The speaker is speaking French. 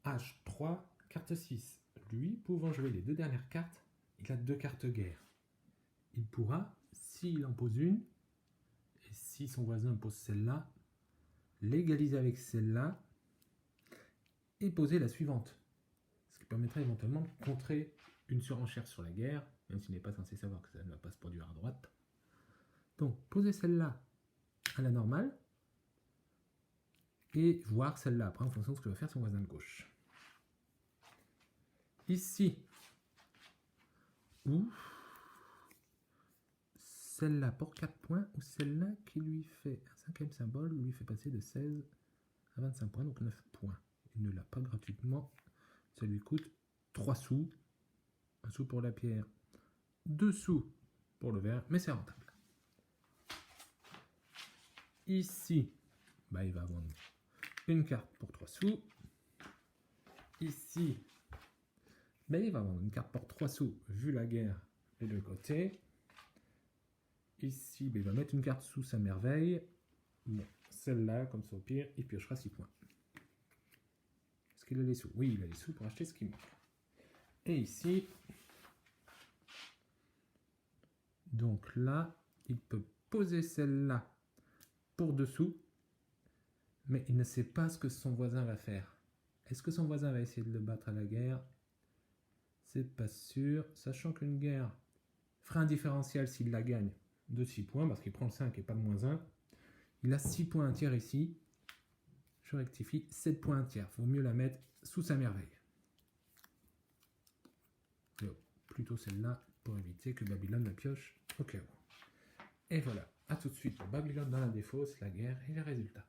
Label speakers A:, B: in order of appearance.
A: H3, carte 6. Lui, pouvant jouer les deux dernières cartes, il a deux cartes guerre. Il pourra, s'il en pose une, et si son voisin pose celle-là, l'égaliser avec celle-là et poser la suivante. Ce qui permettrait éventuellement de contrer une surenchère sur la guerre, même s'il n'est pas censé savoir que ça ne va pas se produire à droite. Donc, poser celle-là à la normale et voir celle-là après en fonction de ce que va faire son voisin de gauche. Ici, ou celle-là pour 4 points, ou celle-là qui lui fait un cinquième symbole, lui fait passer de 16 à 25 points, donc 9 points. Il ne l'a pas gratuitement, ça lui coûte 3 sous, 1 sou pour la pierre, 2 sous pour le verre, mais c'est rentable. Ici, bah, il va vendre une carte pour 3 sous. Ici, bah, il va vendre une carte pour 3 sous, vu la guerre des deux côtés. Ici, bah, il va mettre une carte sous sa merveille. Bon, celle-là, comme ça au pire, il piochera 6 points. Est-ce qu'il a les sous? Oui, il a les sous pour acheter ce qu'il manque. Et ici, donc là, il peut poser celle-là pour 2 sous, mais il ne sait pas ce que son voisin va faire. Est-ce que son voisin va essayer de le battre à la guerre? C'est pas sûr, sachant qu'une guerre fera un différentiel s'il la gagne de 6 points, parce qu'il prend le 5 et pas le moins 1. Il a 6 points un tiers ici. Je rectifie, 7 points un tiers. Il vaut mieux la mettre sous sa merveille. Plutôt celle-là, pour éviter que Babylone la pioche au cas où. Et voilà, à tout de suite pour Babylone dans la défausse, la guerre et les résultats.